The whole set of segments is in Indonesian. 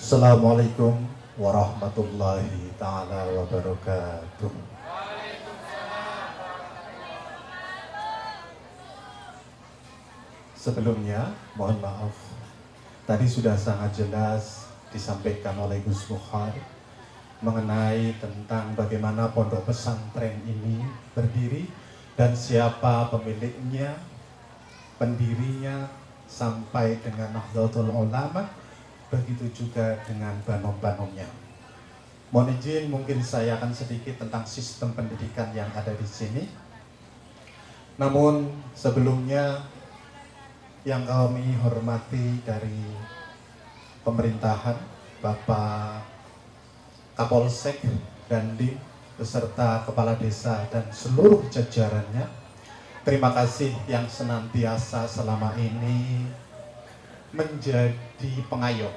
Assalamualaikum warahmatullahi ta'ala wabarakatuh. Sebelumnya, mohon maaf, tadi sudah sangat jelas disampaikan oleh Gus Mukhar mengenai tentang bagaimana pondok pesantren ini berdiri dan siapa pemiliknya, pendirinya, sampai dengan Nahdlatul Ulama. Begitu juga dengan banom-banomnya. Mohon izin, mungkin saya akan sedikit tentang sistem pendidikan yang ada di sini. Namun sebelumnya, yang kami hormati dari pemerintahan, Bapak Kapolsek dan Dim beserta Kepala Desa dan seluruh jajarannya, terima kasih yang senantiasa selama ini menjadi pengayom,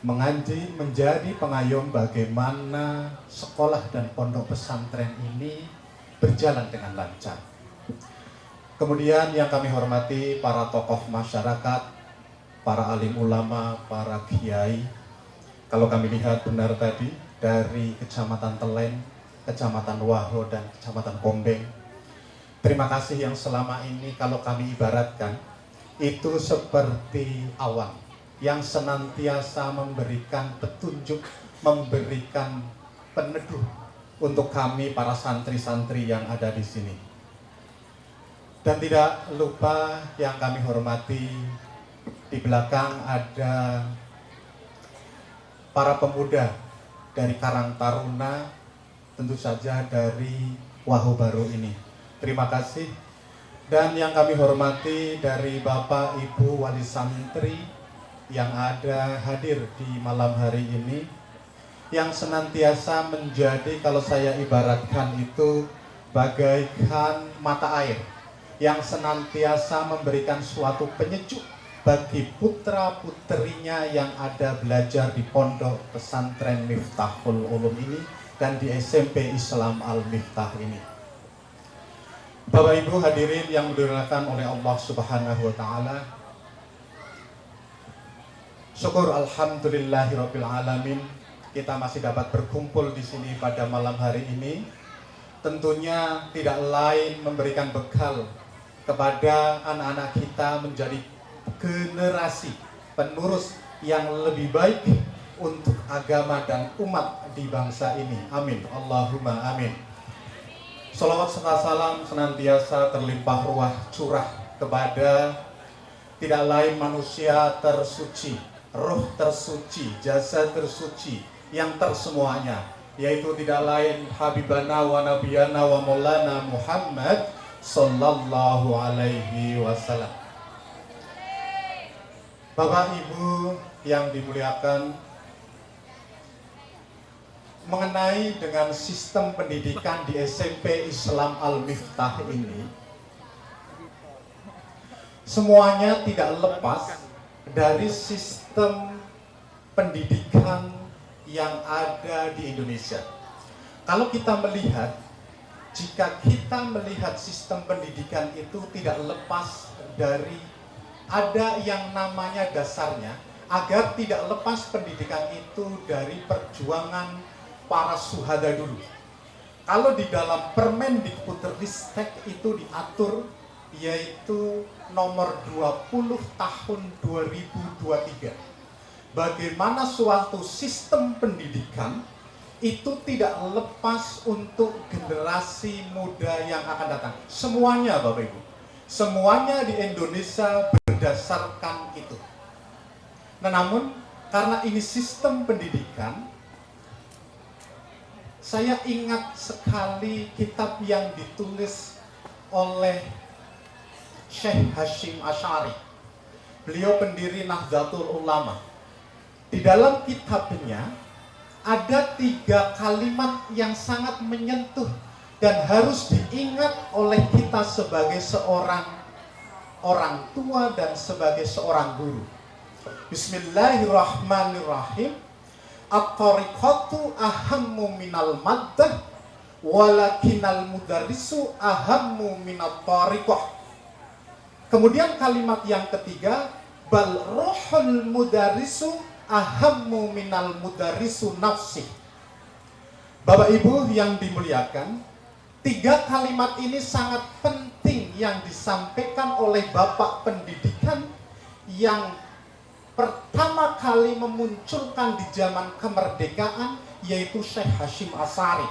menjadi pengayom bagaimana sekolah dan pondok pesantren ini berjalan dengan lancar. Kemudian yang kami hormati para tokoh masyarakat, para alim ulama, para kiai. Kalau kami lihat benar tadi dari Kecamatan Telen, Kecamatan Waho, dan Kecamatan Kombeng, terima kasih yang selama ini kalau kami ibaratkan itu seperti awan yang senantiasa memberikan petunjuk, memberikan peneduh untuk kami para santri-santri yang ada di sini. Dan tidak lupa yang kami hormati, di belakang ada para pemuda dari Karang Taruna, tentu saja dari Waho Baru ini. Terima kasih. Dan yang kami hormati dari Bapak Ibu Wali Santri yang ada hadir di malam hari ini, yang senantiasa menjadi, kalau saya ibaratkan itu bagaikan mata air yang senantiasa memberikan suatu penyejuk bagi putra-putrinya yang ada belajar di pondok pesantren Miftahul Ulum ini dan di SMP Islam Al-Miftah ini. Bapak Ibu hadirin yang dimuliakan oleh Allah Subhanahu wa taala. Syukur alhamdulillahirabbil alamin kita masih dapat berkumpul di sini pada malam hari ini. Tentunya tidak lain memberikan bekal kepada anak-anak kita menjadi generasi penerus yang lebih baik untuk agama dan umat di bangsa ini. Amin. Allahumma amin. Salawat serta salam senantiasa terlimpah ruah curah kepada tidak lain manusia tersuci, roh tersuci, jasa tersuci yang tersemuanya, yaitu tidak lain Habibana wa Nabiyana wa Maulana Muhammad sallallahu alaihi wasallam. Bapak Ibu yang dimuliakan, mengenai dengan sistem pendidikan di SMP Islam Al-Miftah ini, semuanya tidak lepas dari sistem pendidikan yang ada di Indonesia. Kalau kita melihat, jika kita melihat sistem pendidikan itu tidak lepas dari ada yang namanya dasarnya, agar tidak lepas pendidikan itu dari perjuangan para suhada dulu. Kalau di dalam Permendikbudristek itu diatur, yaitu nomor 20 tahun 2023, bagaimana suatu sistem pendidikan itu tidak lepas untuk generasi muda yang akan datang. Semuanya Bapak Ibu, semuanya di Indonesia berdasarkan itu. Nah, namun karena ini sistem pendidikan, saya ingat sekali kitab yang ditulis oleh Syekh Hashim Asy'ari. Beliau pendiri Nahdlatul Ulama. Di dalam kitabnya ada 3 kalimat yang sangat menyentuh dan harus diingat oleh kita sebagai seorang orang tua dan sebagai seorang guru. Bismillahirrahmanirrahim. At-tariqatu ahammu minal maddah walakinal mudarrisu ahammu minat tariqah. Kemudian kalimat yang ketiga, bal rohul mudarrisu ahammu minal mudarrisu nafsi. Bapak Ibu yang dimuliakan, 3 kalimat ini sangat penting yang disampaikan oleh Bapak Pendidikan yang pertama kali memunculkan di zaman kemerdekaan, yaitu Syekh Hasyim Asy'ari.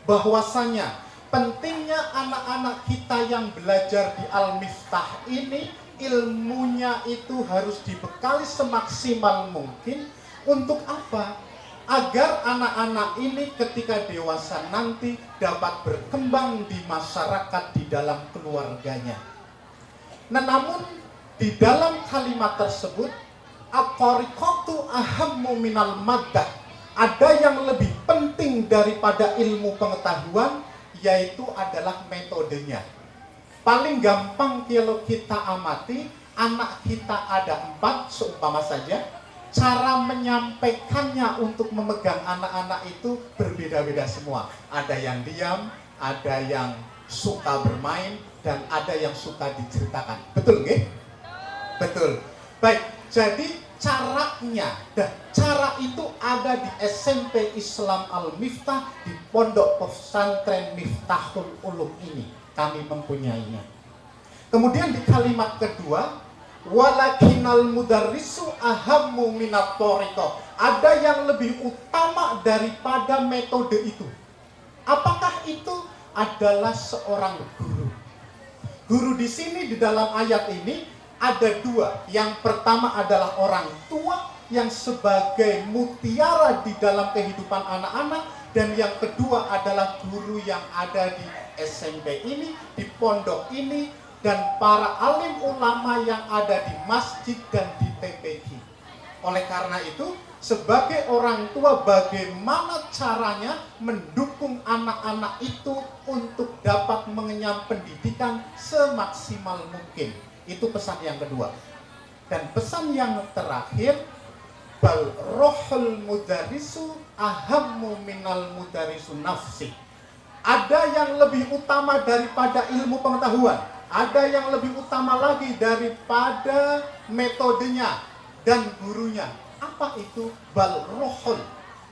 Bahwasanya pentingnya anak-anak kita yang belajar di Al-Miftah ini, ilmunya itu harus dibekali semaksimal mungkin. Untuk apa? Agar anak-anak ini ketika dewasa nanti dapat berkembang di masyarakat, di dalam keluarganya. Nah, namun di dalam kalimat tersebut, at-thariqatu ahammu minal maddah, ada yang lebih penting daripada ilmu pengetahuan, yaitu adalah metodenya. Paling gampang kalau kita amati, anak kita ada 4, seumpama saja, cara menyampaikannya untuk memegang anak-anak itu berbeda-beda semua. Ada yang diam, ada yang suka bermain, dan ada yang suka diceritakan. Betul nggih? Betul. Baik, jadi caranya, cara itu ada di SMP Islam Al-Miftah, di Pondok Pesantren Miftahul Ulum ini. Kami mempunyainya. Kemudian di kalimat kedua, walakinal mudarrisu ahammu minat thariqah. Ada yang lebih utama daripada metode itu. Apakah itu? Adalah seorang guru. Guru di sini di dalam ayat ini ada 2. Yang pertama adalah orang tua yang sebagai mutiara di dalam kehidupan anak-anak, dan yang kedua adalah guru yang ada di SMP ini, di pondok ini, dan para alim ulama yang ada di masjid dan di TPQ. Oleh karena itu, sebagai orang tua, bagaimana caranya mendukung anak-anak itu untuk dapat mengenyam pendidikan semaksimal mungkin. Itu pesan yang kedua. Dan pesan yang terakhir, bal rohul mudarrisu ahammu minal mudarrisu nafsi. Ada yang lebih utama daripada ilmu pengetahuan. Ada yang lebih utama lagi daripada metodenya dan gurunya. Apa itu? Bal rohul,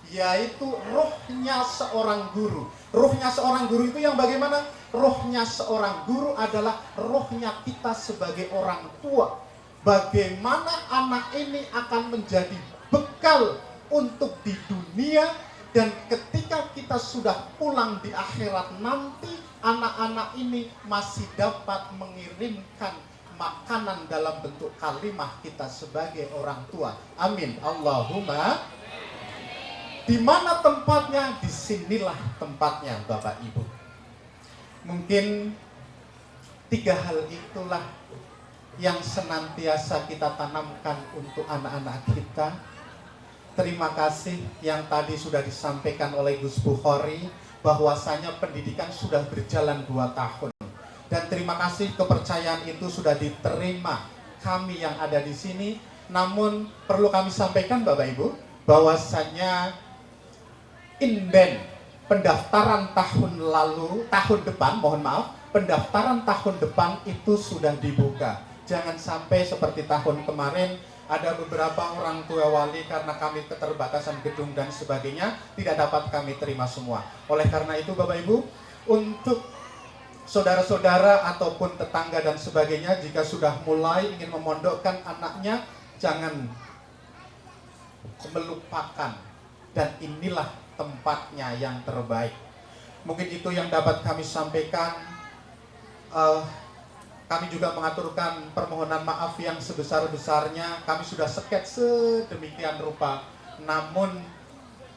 yaitu rohnya seorang guru. Rohnya seorang guru itu yang bagaimana? Rohnya seorang guru adalah rohnya kita sebagai orang tua. Bagaimana anak ini akan menjadi bekal untuk di dunia, dan ketika kita sudah pulang di akhirat nanti, anak-anak ini masih dapat mengirimkan makanan dalam bentuk kalimah kita sebagai orang tua. Amin. Allahumma. Di mana tempatnya? Disinilah tempatnya, Bapak Ibu. Mungkin 3 hal itulah yang senantiasa kita tanamkan untuk anak-anak kita. Terima kasih yang tadi sudah disampaikan oleh Gus Bukhari, bahwasanya pendidikan sudah berjalan 2 tahun. Dan terima kasih kepercayaan itu sudah diterima kami yang ada di sini. Namun perlu kami sampaikan Bapak Ibu, bahwasanya inden pendaftaran tahun depan, mohon maaf, pendaftaran tahun depan itu sudah dibuka. Jangan sampai seperti tahun kemarin, ada beberapa orang tua wali karena kami keterbatasan gedung dan sebagainya tidak dapat kami terima semua. Oleh karena itu Bapak Ibu, untuk saudara-saudara ataupun tetangga dan sebagainya, jika sudah mulai ingin memondokkan anaknya, jangan melupakan, dan inilah tempatnya yang terbaik. Mungkin itu yang dapat kami sampaikan. Kami juga mengaturkan permohonan maaf yang sebesar-besarnya. Kami sudah sket sedemikian rupa, namun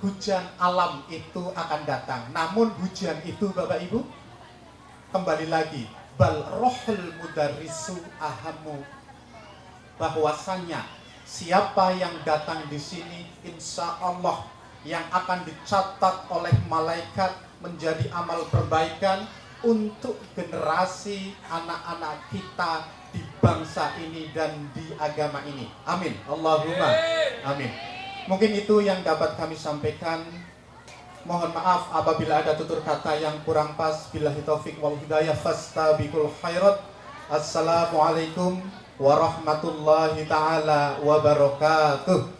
hujan alam itu akan datang. Namun hujan itu Bapak Ibu, kembali lagi, bal rohul mudarrisu ahamu, bahwasanya siapa yang datang di sini, insya Allah yang akan dicatat oleh malaikat menjadi amal perbaikan untuk generasi anak-anak kita di bangsa ini dan di agama ini. Amin. Allahumma amin. Mungkin itu yang dapat kami sampaikan. Mohon maaf apabila ada tutur kata yang kurang pas. Billahi taufik wal hidayah, fastabiqul khairat. Assalamualaikum warahmatullahi taala wabarakatuh.